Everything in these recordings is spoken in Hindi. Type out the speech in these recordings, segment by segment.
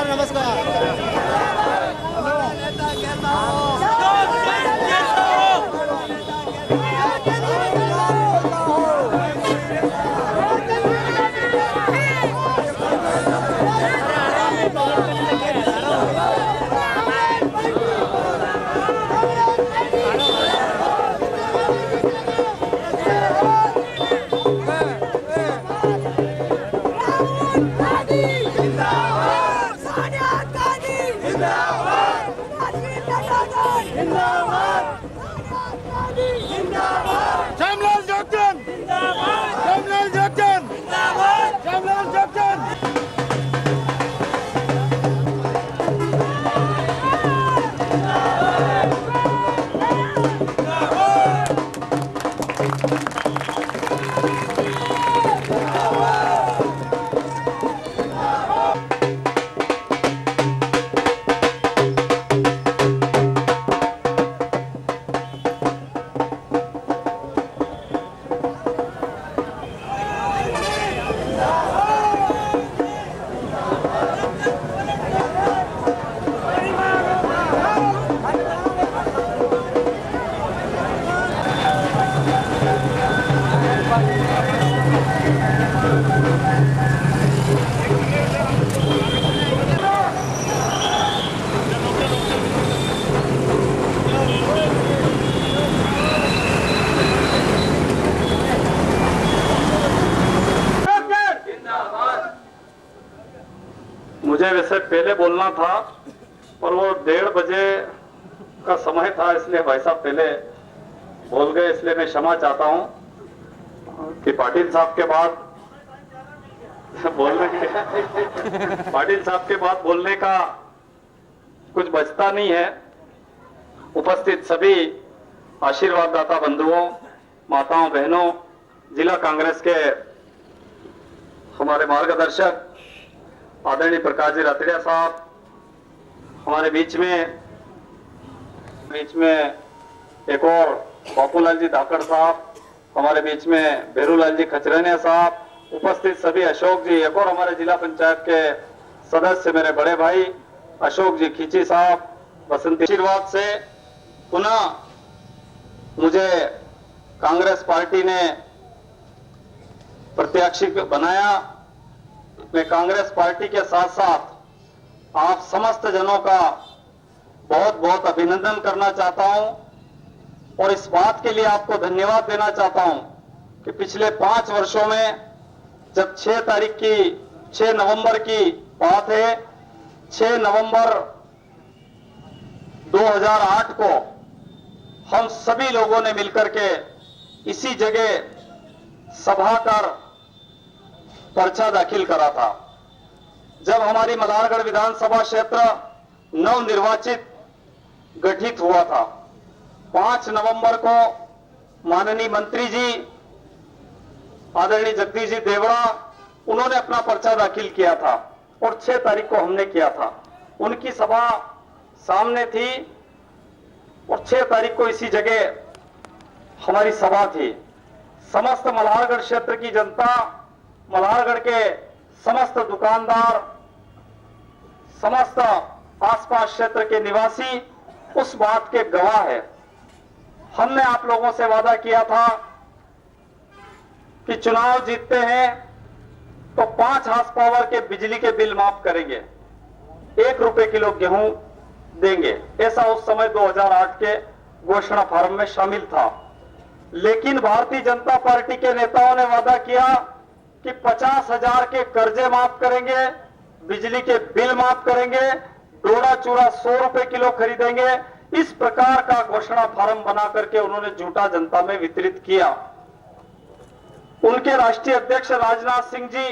नमस्कार नमस्कार। श्यामलाल जगचंद श्यामलाल जगचंद श्यामलाल जगचंद। मुझे वैसे पहले बोलना था पर वो 1:30 बजे का समय था, इसलिए भाई साहब पहले बोल गए, इसलिए मैं क्षमा चाहता हूं कि पाटिल साहब के बाद पाटिल साहब के बाद बोलने का कुछ बचता नहीं है। उपस्थित सभी आशीर्वाद दाता बंधुओं, माताओं, बहनों, जिला कांग्रेस के हमारे मार्गदर्शक आदरणीय प्रकाश जी रातड़िया साहब, हमारे बीच में एक और बापूलाल जी धाकड़ साहब, हमारे बीच में भैरूलाल जी खचरनिया साहब, उपस्थित सभी अशोक जी, एक और हमारे जिला पंचायत के सदस्य मेरे बड़े भाई अशोक जी खींची साहब, बसंती आशीर्वाद से पुनः मुझे कांग्रेस पार्टी ने प्रत्याशी बनाया। मैं कांग्रेस पार्टी के साथ साथ आप समस्त जनों का बहुत बहुत अभिनंदन करना चाहता हूं और इस बात के लिए आपको धन्यवाद देना चाहता हूं कि पिछले 5 वर्षों में जब 6 नवंबर की बात है, 6 नवंबर 2008 को हम सभी लोगों ने मिलकर के इसी जगह सभा कर पर्चा दाखिल करा था। जब हमारी मल्हारगढ़ विधानसभा क्षेत्र नवनिर्वाचित गठित हुआ था, 5 नवंबर को माननीय मंत्री जी आदरणीय जगदीश जी देवड़ा, उन्होंने अपना पर्चा दाखिल किया था और 6 तारीख को हमने किया था। उनकी सभा सामने थी और 6 तारीख को इसी जगह हमारी सभा थी। समस्त मल्हारगढ़ क्षेत्र की जनता, मल्हारगढ़ के समस्त दुकानदार, समस्त आसपास क्षेत्र के निवासी उस बात के गवाह है। हमने आप लोगों से वादा किया था कि चुनाव जीतते हैं तो 5 हार्स पावर के बिजली के बिल माफ करेंगे, 1 रुपए किलो गेहूं देंगे, ऐसा उस समय 2008 के घोषणा फार्म में शामिल था। लेकिन भारतीय जनता पार्टी के नेताओं ने वादा किया कि 50,000 के कर्जे माफ करेंगे, बिजली के बिल माफ करेंगे, डोडा चूड़ा 100 रुपए किलो खरीदेंगे। इस प्रकार का घोषणा फार्म बना करके उन्होंने झूठा जनता में वितरित किया। उनके राष्ट्रीय अध्यक्ष राजनाथ सिंह जी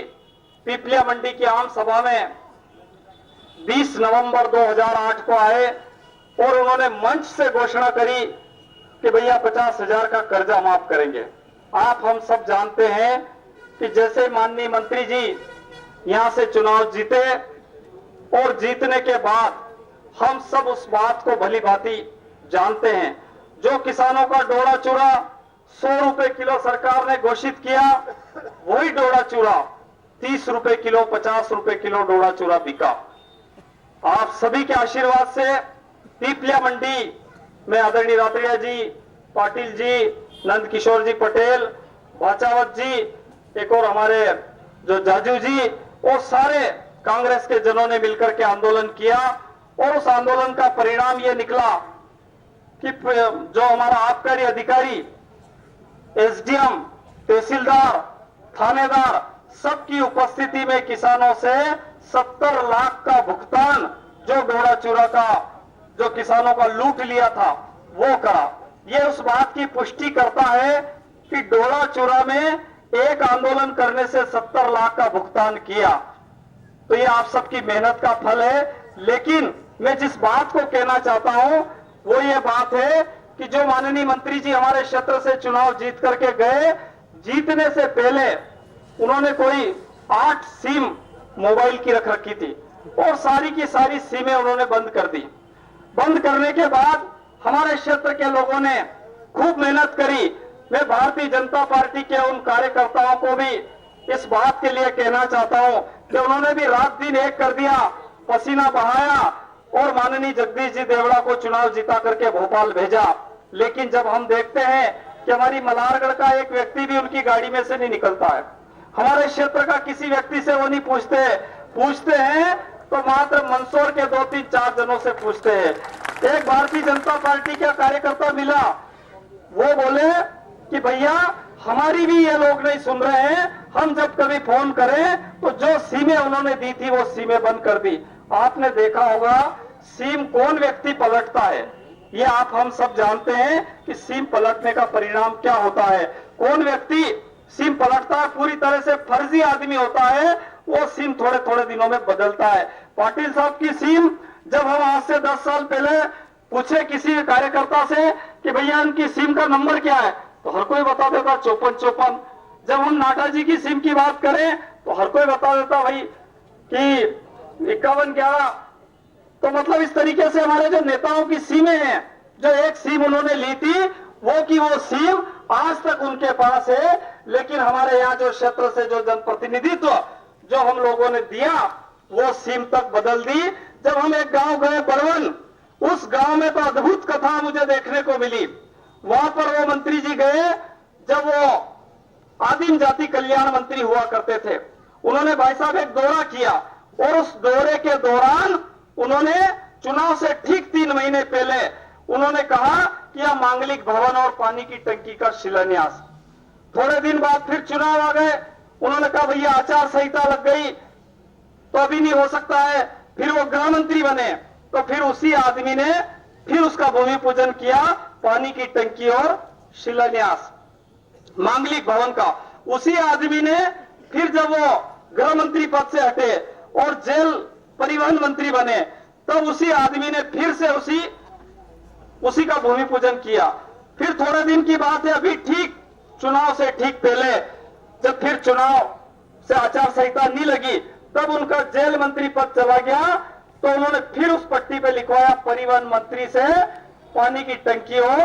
पीपलिया मंडी की आम सभा में 20 नवंबर 2008 को आए और उन्होंने मंच से घोषणा करी कि भैया 50,000 का कर्जा माफ करेंगे। आप हम सब जानते हैं कि जैसे माननीय मंत्री जी यहां से चुनाव जीते और जीतने के बाद हम सब उस बात को भली भांति जानते हैं, जो किसानों का डोडा चूड़ा 100 रुपए किलो सरकार ने घोषित किया, वही डोडा चूड़ा 30 रुपए किलो, 50 रुपए किलो डोडा चूड़ा बिका। आप सभी के आशीर्वाद से पीपलिया मंडी में आदरणीय रात्रिया जी, पाटिल जी, नंद किशोर जी पटेल, बाचावत जी, एक और हमारे जो जाजू जी और सारे कांग्रेस के जनों ने मिलकर के आंदोलन किया और उस आंदोलन का परिणाम ये निकला कि जो हमारा आबकारी अधिकारी, एसडीएम, तहसीलदार, थानेदार सबकी उपस्थिति में किसानों से 70 लाख का भुगतान जो डोरा चूरा का जो किसानों का लूट लिया था वो करा। ये उस बात की पुष्टि करता है कि डोरा चूरा में एक आंदोलन करने से 70 लाख का भुगतान किया। तो ये आप सबकी मेहनत का फल है। लेकिन मैं जिस बात को कहना चाहता हूं वो ये बात है कि जो माननीय मंत्री जी हमारे क्षेत्र से चुनाव जीत करके गए, जीतने से पहले उन्होंने कोई 8 सिम मोबाइल की रख रखी थी और सारी की सारी सिमें उन्होंने बंद कर दी। बंद करने के बाद हमारे क्षेत्र के लोगों ने खूब मेहनत करी। मैं भारतीय जनता पार्टी के उन कार्यकर्ताओं को भी इस बात के लिए कहना चाहता हूं कि उन्होंने भी रात दिन एक कर दिया, पसीना बहाया और माननीय जगदीश जी देवड़ा को चुनाव जिता करके भोपाल भेजा। लेकिन जब हम देखते हैं कि हमारी मल्हारगढ़ का एक व्यक्ति भी उनकी गाड़ी में से नहीं निकलता है, हमारे क्षेत्र का किसी व्यक्ति से वो नहीं पूछते हैं तो मात्र मंदसौर के 2, 3, 4 जनों से पूछते हैं। एक भारतीय जनता पार्टी का कार्यकर्ता मिला, वो बोले कि भैया हमारी भी ये लोग नहीं सुन रहे हैं, हम जब कभी फोन करें तो जो सीमें उन्होंने दी थी वो सीमें बंद कर दी। आपने देखा होगा सीम कौन व्यक्ति पलटता है, ये आप हम सब जानते हैं कि सीम पलटने का परिणाम क्या होता है। कौन व्यक्ति सीम पलटता है, पूरी तरह से फर्जी आदमी होता है, वो सीम थोड़े थोड़े दिनों में बदलता है। पाटिल साहब की सीम जब हम आज से 10 साल पहले पूछे किसी कार्यकर्ता से कि भैया इनकी सिम का नंबर क्या है, तो हर कोई बता देता 5454। जब हम नाटा जी की सिम की बात करें तो हर कोई बता देता भाई कि 5111। तो मतलब इस तरीके से हमारे जो नेताओं की सीमें हैं, जो एक सिम उन्होंने ली थी वो की वो सिम आज तक उनके पास है। लेकिन हमारे यहाँ जो क्षेत्र से जो जनप्रतिनिधित्व जो हम लोगों ने दिया वो सिम तक बदल दी। जब हम एक गांव गए बड़वन, उस गांव में तो अद्भुत कथा मुझे देखने को मिली। वहां पर वो मंत्री जी गए जब वो आदिम जाति कल्याण मंत्री हुआ करते थे। उन्होंने भाई साहब एक दौरा किया और उस दौरे के दौरान उन्होंने चुनाव से ठीक 3 महीने पहले उन्होंने कहा कि यह मांगलिक भवन और पानी की टंकी का शिलान्यास। थोड़े दिन बाद फिर चुनाव आ गए, उन्होंने कहा भैया आचार संहिता लग गई तो अभी नहीं हो सकता है। फिर वो गृह मंत्री बने तो फिर उसी आदमी ने फिर उसका भूमि पूजन किया, पानी की टंकी और शिलान्यास मांगलिक भवन का। उसी आदमी ने फिर जब वो गृह मंत्री पद से हटे और जेल परिवहन मंत्री बने तब उसी आदमी ने फिर से उसी का भूमि पूजन किया। फिर थोड़े दिन की बात है, अभी ठीक चुनाव से ठीक पहले जब फिर चुनाव से आचार संहिता नहीं लगी तब उनका जेल मंत्री पद चला गया तो उन्होंने फिर उस पट्टी पे लिखवाया परिवहन मंत्री से पानी की टंकी और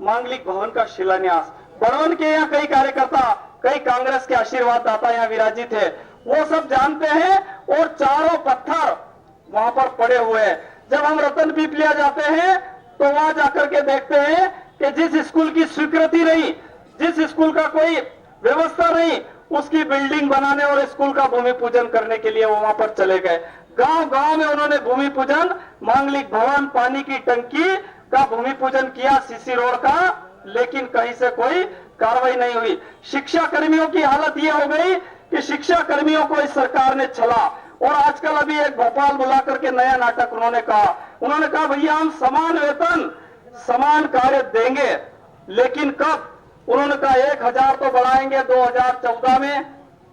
मांगलिक भवन का शिलान्यास। बड़वन के यहाँ कई कार्यकर्ता, कई कांग्रेस के आशीर्वाद दाता यहाँ विराजित है, वो सब जानते हैं और चारों पत्थर वहां पर पड़े हुए हैं। जब हम रतन पीपलिया जाते हैं तो वहां जाकर के देखते हैं कि जिस स्कूल की स्वीकृति नहीं, जिस स्कूल का कोई व्यवस्था नहीं, उसकी बिल्डिंग बनाने और स्कूल का भूमि पूजन करने के लिए वो वहां पर चले गए। गांव गांव में उन्होंने भूमि पूजन, मांगलिक भवन, पानी की टंकी का भूमि पूजन किया, सीसी रोड का, लेकिन कहीं से कोई कार्रवाई नहीं हुई। शिक्षा कर्मियों की हालत ये हो गई कि शिक्षा कर्मियों को इस सरकार ने छला। और आजकल अभी एक भोपाल बुला करके नया नाटक उन्होंने कहा भैया हम समान वेतन समान कार्य देंगे, लेकिन कब? उन्होंने कहा 1000 तो बढ़ाएंगे 2014 में,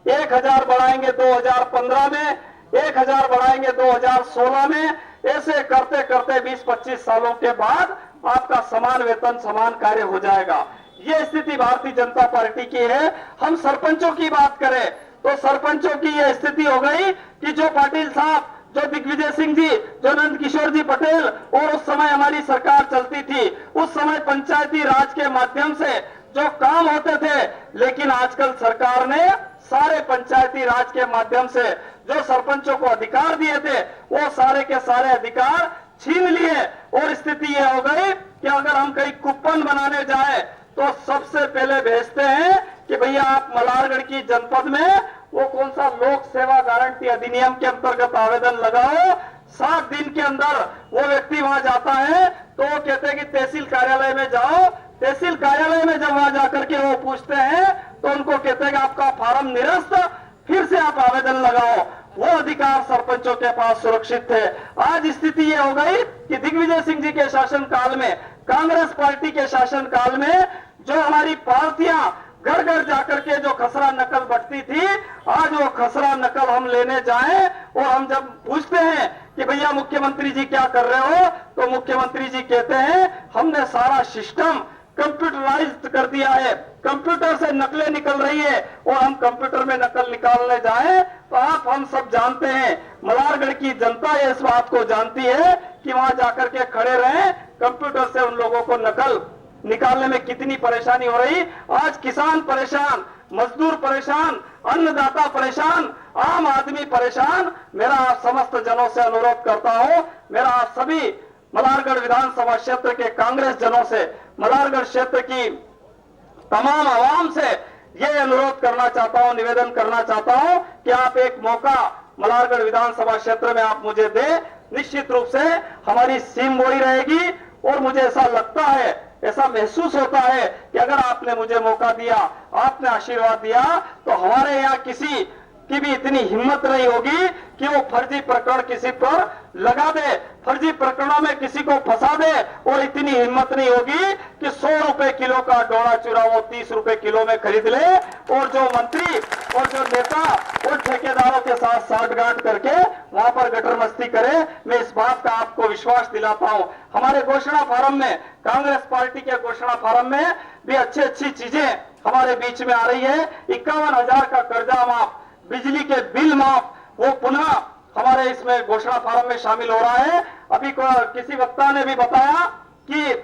1000 बढ़ाएंगे 2015 में, 1000 बढ़ाएंगे 2016 में। ऐसे करते करते 20-25 सालों के बाद आपका समान वेतन समान कार्य हो जाएगा। ये स्थिति भारतीय जनता पार्टी की है। हम सरपंचों की बात करें तो सरपंचों की यह स्थिति हो गई कि जो पाटिल साहब, जो दिग्विजय सिंह जी, जो नंद किशोर जी पटेल और उस समय हमारी सरकार चलती थी, उस समय पंचायती राज के माध्यम से जो काम होते थे, लेकिन आजकल सरकार ने सारे पंचायती राज के माध्यम से जो सरपंचों को अधिकार दिए थे वो सारे के सारे अधिकार छीन लिए। और स्थिति ये हो गई कि अगर हम कहीं कूपन बनाने जाए तो सबसे पहले भेजते हैं कि भैया आप मल्हारगढ़ की जनपद में वो कौन सा लोक सेवा गारंटी अधिनियम के अंतर्गत आवेदन लगाओ। 7 दिन के अंदर वो व्यक्ति वहां जाता है तो वो कहते हैं कि तहसील कार्यालय में जाओ। तहसील कार्यालय में जब वहां जाकर के वो पूछते हैं तो उनको कहते हैं कि आपका फार्म निरस्त, फिर से आप आवेदन लगाओ। वो अधिकार सरपंचों के पास सुरक्षित थे। आज स्थिति ये हो गई कि दिग्विजय सिंह जी के शासन काल में, कांग्रेस पार्टी के शासन काल में जो हमारी पार्टियां घर घर जाकर के जो खसरा नकल बटती थी, आज वो खसरा नकल हम लेने जाएं और हम जब पूछते हैं कि भैया मुख्यमंत्री जी क्या कर रहे हो, तो मुख्यमंत्री जी कहते हैं हमने सारा सिस्टम कंप्यूटराइज्ड कर दिया है, कंप्यूटर से नकलें निकल रही है। और हम कंप्यूटर में नकल निकालने जाएं तो आप हम सब जानते हैं, मल्हारगढ़ की जनता इस बात को जानती है कि वहां जाकर के खड़े रहें, कंप्यूटर से उन लोगों को नकल निकालने में कितनी परेशानी हो रही। आज किसान परेशान, मजदूर परेशान, अन्नदाता परेशान, आम आदमी परेशान। मेरा आप समस्त जनों से अनुरोध करता हूं, मेरा आप सभी मल्हारगढ़ विधानसभा क्षेत्र के कांग्रेस जनों से, मल्हारगढ़ क्षेत्र की तमाम आवाम से ये अनुरोध करना चाहता हूं, निवेदन करना चाहता हूं कि आप एक मौका मल्हारगढ़ विधानसभा क्षेत्र में आप मुझे दें। निश्चित रूप से हमारी सीम बोई रहेगी और मुझे ऐसा लगता है, ऐसा महसूस होता है कि अगर आपने मुझे मौका दिया, आपने आशीर्वाद दिया, तो हमारे यहाँ किसी की भी इतनी हिम्मत नहीं होगी कि वो फर्जी प्रकरण किसी पर लगा दे, फर्जी प्रकरणों में किसी को फंसा दे। और इतनी हिम्मत नहीं होगी कि 100 रुपए किलो का डोरा चूरा वो 30 रुपए किलो में खरीद ले। और जो मंत्री और जो नेता और ठेकेदारों के साथ साठगांठ करके वहां पर गटर मस्ती करे, मैं इस बात का आपको विश्वास दिलाता हूं। हमारे घोषणा फार्म में, कांग्रेस पार्टी के घोषणा फार्म में भी अच्छी चीजें हमारे बीच में आ रही है। 51,000 का कर्जा माफ, बिजली के बिल माफ, वो पुनः हमारे इसमें घोषणा फार्म में शामिल हो रहा है। अभी किसी वक्ता ने भी बताया कि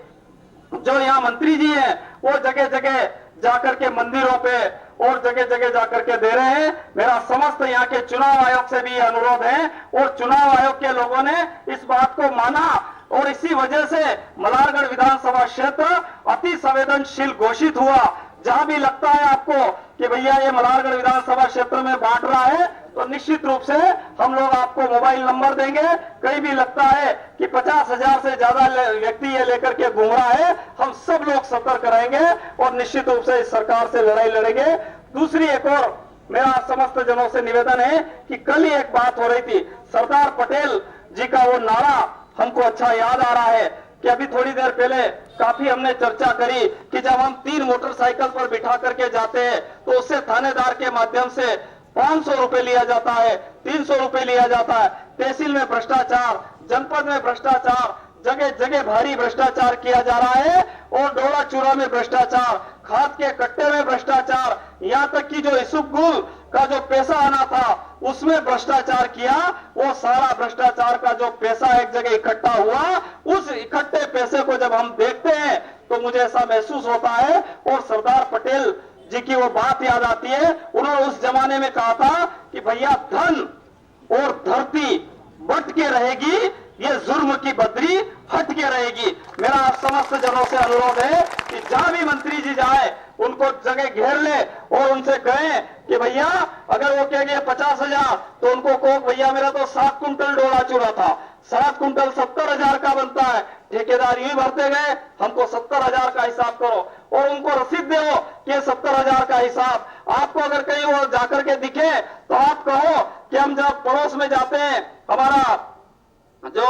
जो यहाँ मंत्री जी हैं वो जगह जगह जाकर के मंदिरों पे और जगह जगह जाकर के दे रहे हैं। मेरा समस्त यहाँ के चुनाव आयोग से भी अनुरोध है और चुनाव आयोग के लोगों ने इस बात को माना और इसी वजह से मल्हारगढ़ विधानसभा क्षेत्र अति संवेदनशील घोषित हुआ। जहां भी लगता है आपको कि भैया ये मल्हारगढ़ विधानसभा क्षेत्र में बांट रहा है, तो निश्चित रूप से हम लोग आपको मोबाइल नंबर देंगे। कहीं भी लगता है कि 50,000 से ज्यादा व्यक्ति ये लेकर के घूम रहा है, हम सब लोग सतर्क रहेंगे और निश्चित रूप से इस सरकार से लड़ाई लड़ेंगे। दूसरी एक और मेरा समस्त जनों से निवेदन है कि कल ही एक बात हो रही थी, सरदार पटेल जी का वो नारा हमको अच्छा याद आ रहा है कि अभी थोड़ी देर पहले काफी हमने चर्चा करी कि जब हम 3 मोटरसाइकिल पर बिठा करके जाते हैं तो उससे थानेदार के माध्यम से 500 रुपए लिया जाता है, 300 रुपए लिया जाता है। तहसील में भ्रष्टाचार, जनपद में भ्रष्टाचार, जगह जगह भारी भ्रष्टाचार किया जा रहा है और डोरा चूरा में भ्रष्टाचार, खाद के कट्टे में भ्रष्टाचार, यहाँ तक कि जो इसुगुल का जो पैसा आना था उसमें भ्रष्टाचार किया। वो सारा भ्रष्टाचार का जो पैसा एक जगह इकट्ठा हुआ, उस इकट्ठे पैसे को जब हम देखते हैं तो मुझे ऐसा महसूस होता है और सरदार पटेल जी की वो बात याद आती है। उन्होंने उस जमाने में कहा था कि भैया धन और धरती बट के रहेगी, ये जुर्म की बदरी हट के रहेगी। मेरा आप समस्त जनों से अनुरोध है कि जहां भी मंत्री जी जाए उनको जगह घेर ले और उनसे कहें कि भैया अगर वो कहेंगे 50,000 तो उनको कहो भैया मेरा तो 7 कुंटल डोला चूरा था, 7 कुंटल 70,000 का बनता है, ठेकेदार यूं भरते गए, हमको 70,000 का हिसाब करो और उनको रसीद दो कि 70,000 का हिसाब। आपको अगर कहीं वो जाकर के दिखे तो आप कहो कि हम जब पड़ोस में जाते हैं, हमारा जो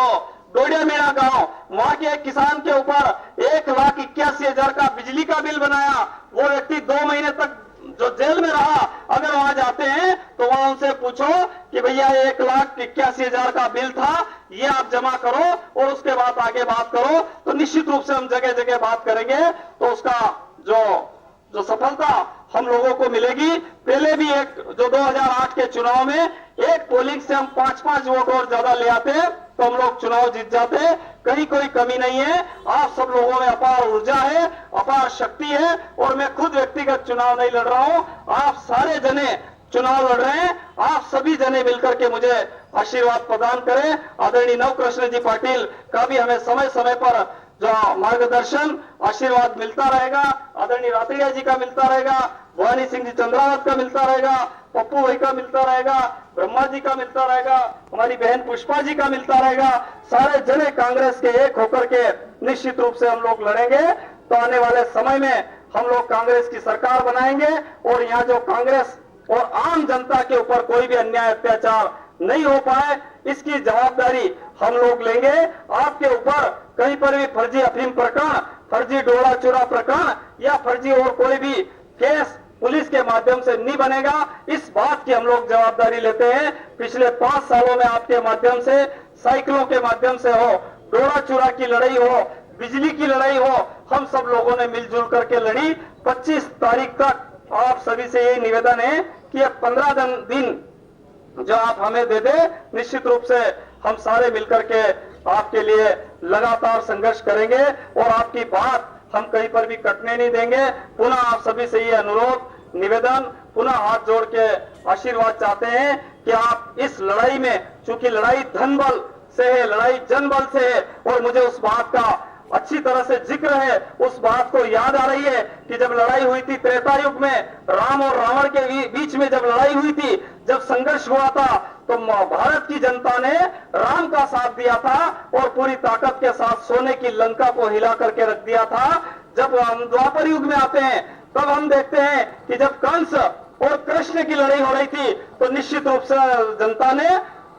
डोडिया मेरा गांव, वहां के एक किसान के ऊपर 1,81,000 का बिजली का बिल बनाया, वो व्यक्ति 2 महीने तक जो जेल में रहा। अगर वहां जाते हैं तो वहां उनसे पूछो कि भैया 1,81,000 का बिल था, ये आप जमा करो और उसके बाद आगे बात करो, तो निश्चित रूप से हम जगह जगह बात करेंगे तो उसका जो सफलता हम लोगों को मिलेगी। पहले भी एक जो 2008 के चुनाव में एक पोलिंग से हम 5-5 वोट और ज्यादा ले आते तो हम लोग चुनाव जीत जाते। कहीं कोई कमी नहीं है, आप सब लोगों में अपार ऊर्जा है, अपार शक्ति है और मैं खुद व्यक्तिगत चुनाव नहीं लड़ रहा हूं। आप सारे जने चुनाव लड़ रहे हैं। आप सभी जने मिलकर के मुझे आशीर्वाद प्रदान करें। आदरणीय नवकृष्ण जी पाटिल का भी हमें समय समय पर जो मार्गदर्शन आशीर्वाद मिलता रहेगा, आदरणीय रातड़िया जी का मिलता रहेगा, भवानी सिंह जी चंद्रावत का मिलता रहेगा, पप्पू भाई का मिलता रहेगा, ब्रह्मा जी का मिलता रहेगा, हमारी बहन पुष्पा जी का मिलता रहेगा। सारे जने कांग्रेस के एक होकर के निश्चित रूप से हम लोग लड़ेंगे। तो आने वाले समय में हम लोग कांग्रेस की सरकार बनाएंगे और यहाँ जो कांग्रेस और आम जनता के ऊपर कोई भी अन्याय अत्याचार नहीं हो पाए, इसकी जवाबदारी हम लोग लेंगे। आपके ऊपर कहीं पर भी फर्जी अफीम प्रकरण, फर्जी डोला चूरा प्रकरण या फर्जी और कोई भी केस पुलिस के माध्यम से नहीं बनेगा। इस बात की हम लोग जवाबदारी लेते हैं। पिछले 5 सालों में आपके माध्यम से, साइकिलों के माध्यम से हो, डोला चूरा की लड़ाई हो, बिजली की लड़ाई हो, हम सब लोगों ने मिलजुल करके लड़ी। 25 तारीख तक आप सभी से ये निवेदन है कि ये 15 दिन जो आप हमें दे दे, निश्चित रूप से हम सारे मिलकर के आपके लिए लगातार संघर्ष करेंगे और आपकी बात हम कहीं पर भी कटने नहीं देंगे। पुनः आप सभी से ये अनुरोध, निवेदन, पुनः हाथ जोड़ के आशीर्वाद चाहते हैं कि आप इस लड़ाई में, चूंकि लड़ाई धन बल से है, लड़ाई जन बल से है और मुझे उस बात का अच्छी तरह से जिक्र है, उस बात को याद आ रही है कि जब लड़ाई हुई थी त्रेता युग में, राम और रावण के बीच में जब लड़ाई हुई थी, जब संघर्ष हुआ था, तो भारत की जनता ने राम का साथ दिया था और पूरी ताकत के साथ सोने की लंका को हिला करके रख दिया था। जब हम द्वापर युग में आते हैं तब हम देखते हैं कि जब कंस और कृष्ण की लड़ाई हो रही थी तो निश्चित रूप से जनता ने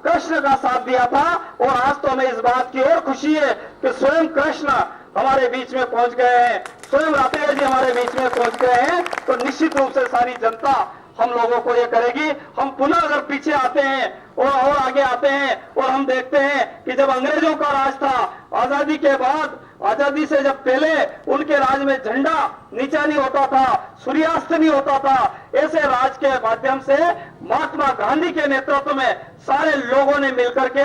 कृष्ण का साथ दिया था। और आज तो हमें इस बात की और खुशी है कि स्वयं कृष्ण हमारे बीच में पहुंच गए हैं, स्वयं रातड़िया जी हमारे बीच में पहुंच गए हैं। तो निश्चित रूप से सारी जनता हम लोगों को ये करेगी। हम पुनः अगर पीछे आते हैं और आगे आते हैं और हम देखते हैं कि जब अंग्रेजों का राज था, आजादी के बाद, आजादी से जब पहले उनके राज में झंडा नीचा नहीं होता था, सूर्यास्त नहीं होता था, ऐसे राज के माध्यम से महात्मा गांधी के नेतृत्व में सारे लोगों ने मिलकर के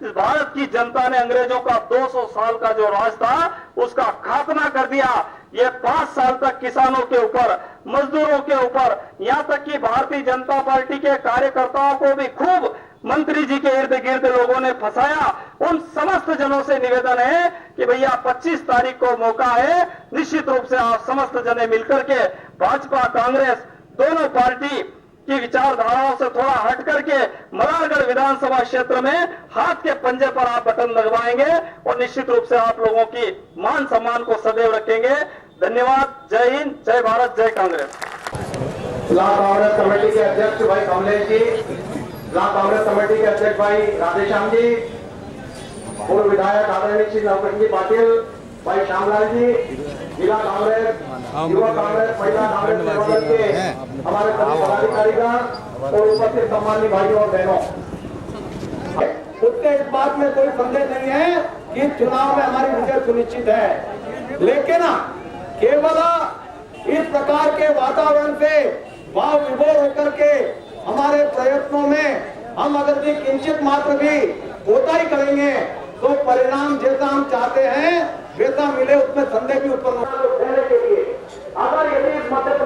भारत की जनता ने अंग्रेजों का 200 साल का जो राज था उसका खात्मा कर दिया। ये 5 साल तक किसानों के ऊपर, मजदूरों के ऊपर, यहाँ तक कि भारतीय जनता पार्टी के कार्यकर्ताओं को भी खूब मंत्री जी के इर्द गिर्द लोगों ने फंसाया। उन समस्त जनों से निवेदन है कि भैया 25 तारीख को मौका है, निश्चित रूप से आप समस्त जने मिलकर के भाजपा कांग्रेस दोनों पार्टी की विचारधाराओं से थोड़ा हट करके मरारगढ़ विधानसभा क्षेत्र में हाथ के पंजे पर आप बटन लगवाएंगे और निश्चित रूप से आप लोगों की मान सम्मान को सदैव रखेंगे। धन्यवाद। जय हिंद, जय भारत, जय कांग्रेस। जिला कांग्रेस कमेटी के अध्यक्ष भाई कमलेश जी, जिला कांग्रेस कमेटी के अध्यक्ष भाई राधेश्याम जी, पूर्व विधायक आदरणीय श्री नवकृष्ण जी पाटिल, भाई श्यामलाल जी, जिला कांग्रेस, युवा कांग्रेस, महिला कांग्रेस सेवादल के हमारे सभी पदाधिकारीगण और उपस्थित सम्मानित भाइयों और बहनों, उसके इस बात में कोई संदेह नहीं है कि चुनाव में हमारी विजय सुनिश्चित है। लेकिन केवल इस प्रकार के वातावरण से भाव विभोर होकर के हमारे प्रयत्नों में हम अगर भी किंचित मात्र भी होता ही करेंगे तो परिणाम जैसा हम चाहते हैं वैसा मिले, उसमें संदेह भी उत्पन्न होने के लिए अगर यदि मध्य